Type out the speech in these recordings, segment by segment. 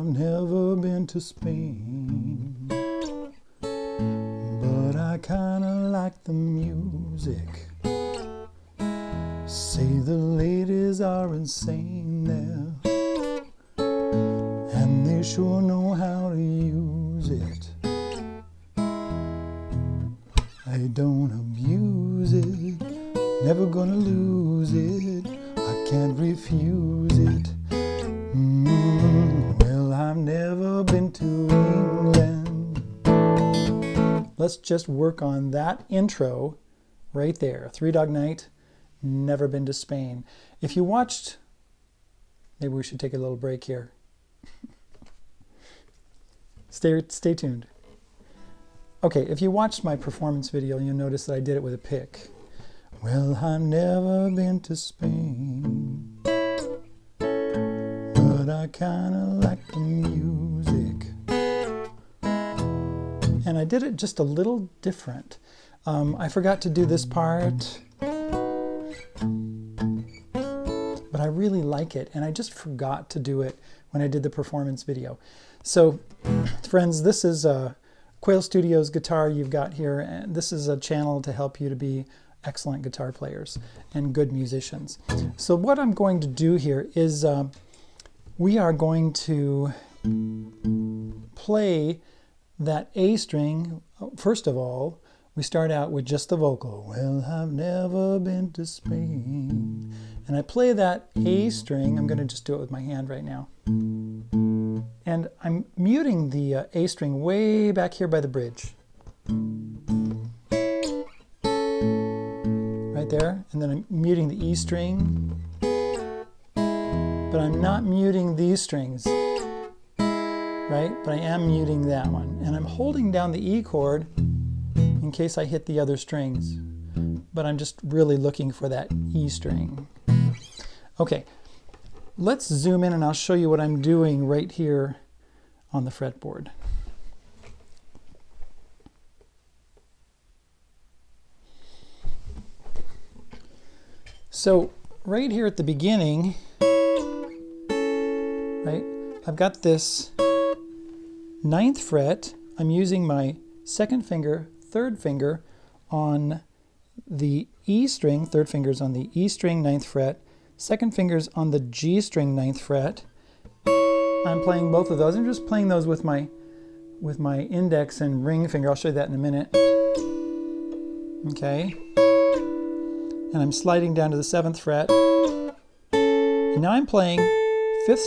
I've never been to Spain, but I kinda like the music. Say the ladies are insane there, and they sure know how to use it. I don't abuse it, never gonna lose it, I can't refuse it. Well, I've never been to England. Let's just work on that intro right there. Three Dog Night, never been to Spain. If you watched, maybe we should take a little break here. Stay tuned. Okay, if you watched my performance video, you'll notice that I did it with a pick. Well, I've never been to Spain, but I kinda like the music. And I did it just a little different. I forgot to do this part, but I really like it, and I just forgot to do it when I did the performance video. So, friends, this is Quail Studios Guitar you've got here, and this is a channel to help you to be excellent guitar players and good musicians. So what I'm going to do here is we are going to play that A string. First of all, we start out with just the vocal. Well, I've never been to Spain. And I play that A string. I'm going to just do it with my hand right now. And I'm muting the A string way back here by the bridge. Right there. And then I'm muting the E string. But I'm not muting these strings. Right? But I am muting that one. And I'm holding down the E chord in case I hit the other strings. But I'm just really looking for that E string. Okay. Let's zoom in and I'll show you what I'm doing right here on the fretboard. So right here at the beginning, right, I've got this 9th fret. I'm using my 2nd finger, 3rd finger on the E string, 3rd finger's on the E string, 9th fret, 2nd finger's on the G string, 9th fret. I'm playing both of those. I'm just playing those with my index and ring finger. I'll show you that in a minute. Okay. And I'm sliding down to the 7th fret. And now I'm playing 5th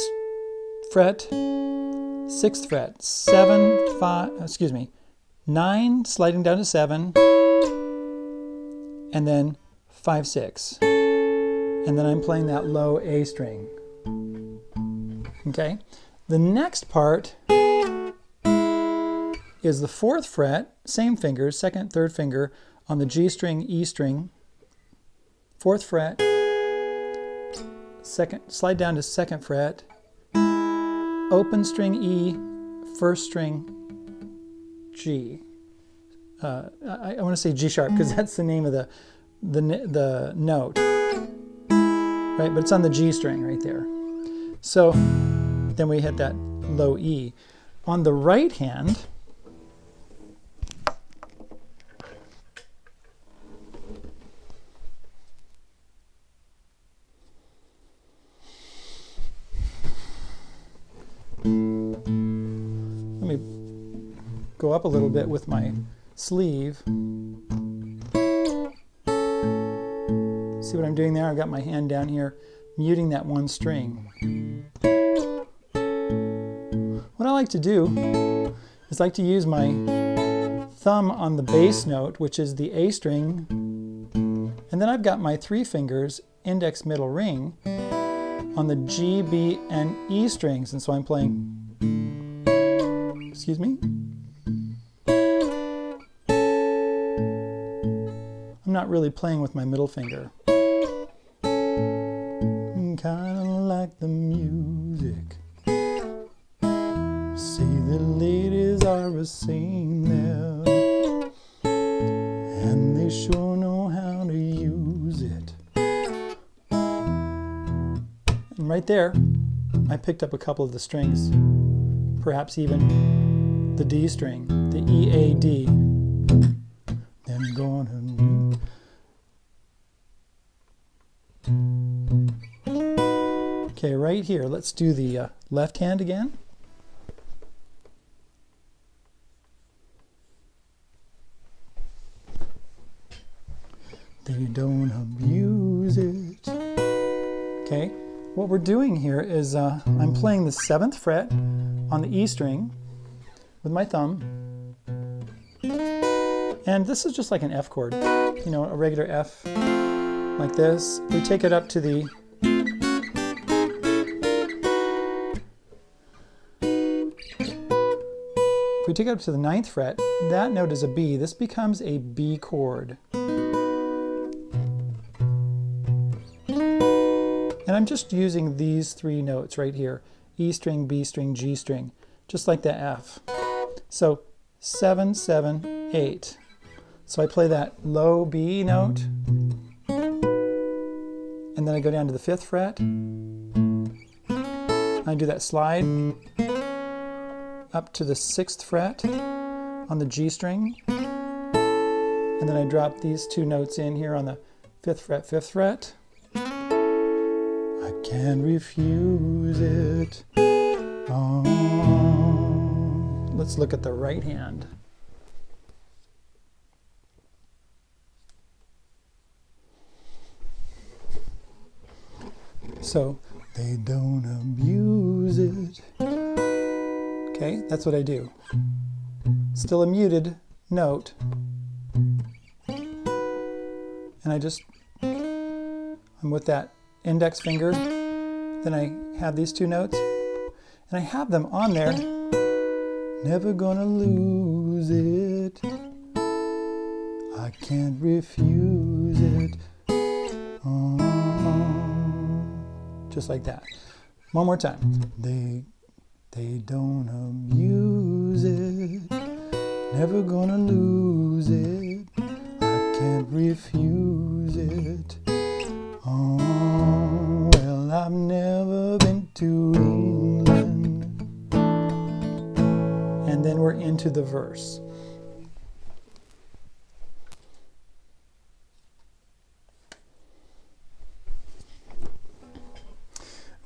fret, 6th fret, 9, sliding down to 7, and then 5, 6. And then I'm playing that low A string. Okay? The next part is the 4th fret, same fingers, 2nd, 3rd finger on the G string, E string, 4th fret, slide down to 2nd fret, open string E, 1st string G. I want to say G sharp because that's the name of the note, right? But it's on the G string right there. So then we hit that low E. On the right hand, let me go up a little bit with my sleeve. See what I'm doing there? I've got my hand down here, muting that one string. What I like to do is like to use my thumb on the bass note, which is the A string, and then I've got my 3 fingers, index, middle, ring, on the G, B, and E strings, and so I'm playing, excuse me? I'm not really playing with my middle finger. Kinda like the music. See the ladies are a-singing there, and they sure know how to use it. And right there, I picked up a couple of the strings perhaps even the D string, the E, A, D. Then going to... Okay, right here, let's do the left hand again. They don't abuse it. Okay, what we're doing here is I'm playing the 7th fret on the E string with my thumb. And this is just like an F chord, you know, a regular F like this. We take it up to the... If we take it up to the 9th fret, that note is a B. This becomes a B chord. And I'm just using these 3 notes right here. E string, B string, G string, just like the F. So 7, 7, 8. So I play that low B note, and then I go down to the 5th fret. I do that slide up to the 6th fret on the G string, and then I drop these 2 notes in here on the 5th fret, 5th fret. I can't refuse it. Oh. Let's look at the right hand. So, they don't abuse it. Okay, that's what I do. Still a muted note. And I'm with that index finger, then I have these 2 notes, and I have them on there. Never gonna lose it. I can't refuse it. Oh. Just like that. One more time. They don't abuse it. Never gonna lose it. I can't refuse it. Oh, well, I've never been to England. And then we're into the verse.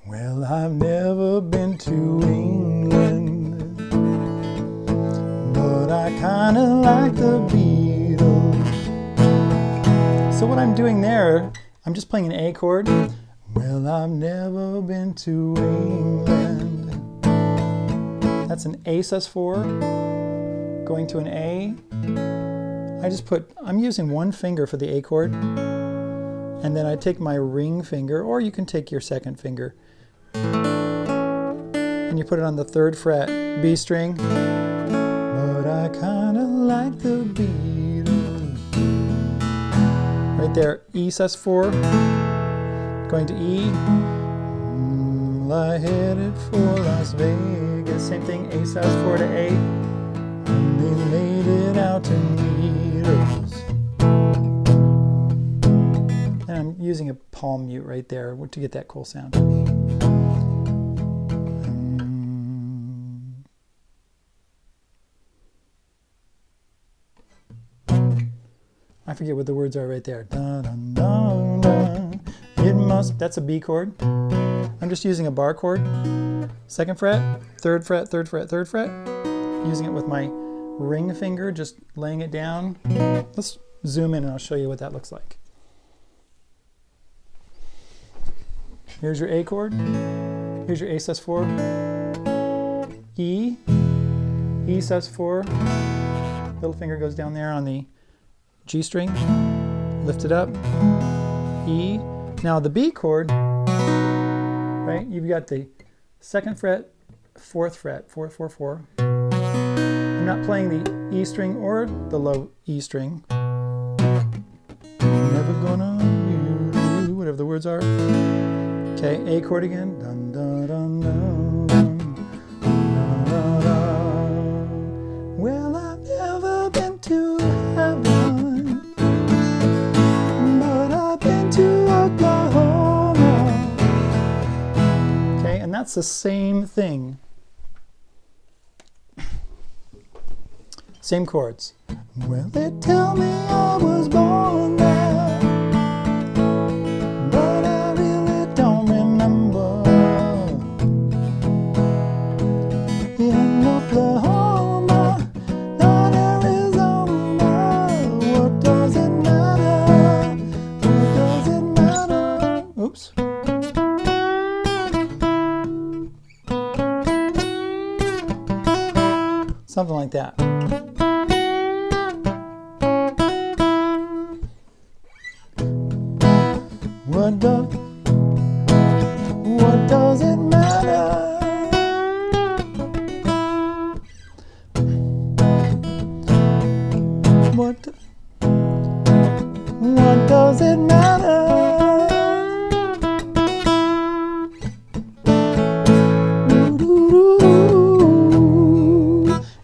Well, I've never been to England, but I kinda like the Beatles. So what I'm doing there, I'm just playing an A chord. Well, I've never been to England. That's an A sus4 going to an A. I'm using one finger for the A chord, and then I take my ring finger, or you can take your 2nd finger, and you put it on the 3rd fret, B string. But I kinda like the Beatles. Right there, E sus4, going to E. I headed for Las Vegas. Same thing, A sus4 to A. And they made it out to meet us. And I'm using a palm mute right there to get that cool sound. I forget what the words are right there. Dun, dun, dun, dun. That's a B chord. I'm just using a bar chord. 2nd fret, 3rd fret, 3rd fret, 3rd fret. Using it with my ring finger, just laying it down. Let's zoom in and I'll show you what that looks like. Here's your A chord. Here's your A sus4. E. E sus4. Little finger goes down there on the G string. Lift it up. E. Now the B chord, right? You've got the 2nd fret, 4th fret, 4, 4, 4. I'm not playing the E string or the low E string. Never gonna do whatever the words are. Okay, A chord again. Dun, dun, dun, dun, dun, dun, dun, dun. Well, I've never been to heaven, but I've been to Oklahoma. Okay, and that's the same thing. Same chords. Well, they tell me I was born there, but I really don't remember. In Oklahoma, not Arizona. What does it matter? What does it matter? Oops. Something like that. What does it matter? What does it matter?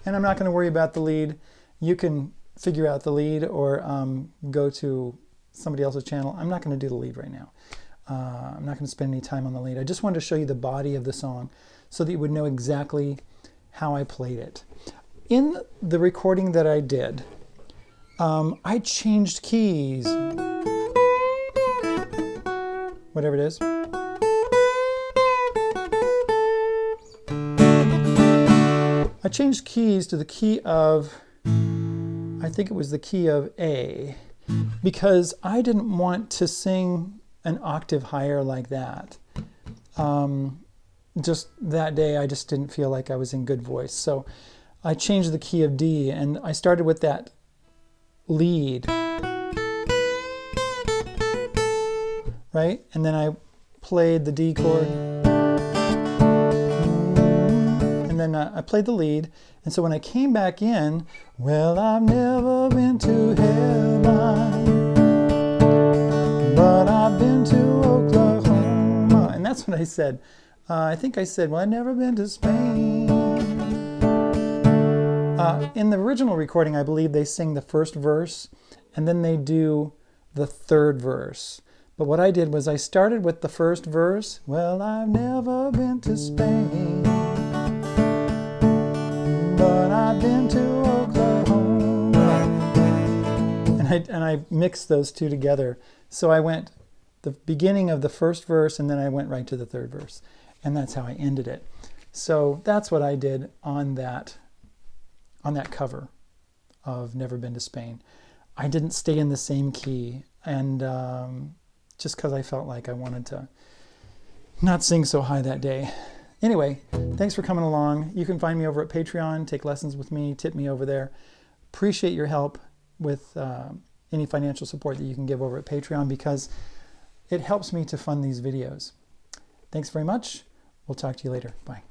And I'm not going to worry about the lead. You can figure out the lead or go to somebody else's channel. I'm not going to do the lead right now. I'm not going to spend any time on the lead. I just wanted to show you the body of the song so that you would know exactly how I played it. In the recording that I did, I changed keys. Whatever it is. I changed keys to the key of, I think it was the key of A, because I didn't want to sing an octave higher like that. Just that day, I just didn't feel like I was in good voice. So I changed the key of D, and I started with that lead, right? And then I played the D chord, and then I played the lead. And so when I came back in, well, I've never been to heaven, but I've been to Oklahoma. And that's what I said. I think I said, well, I've never been to Spain. In the original recording, I believe they sing the first verse, and then they do the third verse. But what I did was I started with the first verse. Well, I've never been to Spain, but I've been to Oklahoma. And I mixed those two together. So I went the beginning of the first verse, and then I went right to the third verse. And that's how I ended it. So that's what I did on that cover of Never Been to Spain. I didn't stay in the same key, and just because I felt like I wanted to not sing so high that day. Anyway, thanks for coming along. You can find me over at Patreon, take lessons with me, tip me over there. Appreciate your help with any financial support that you can give over at Patreon, because it helps me to fund these videos. Thanks very much. We'll talk to you later. Bye.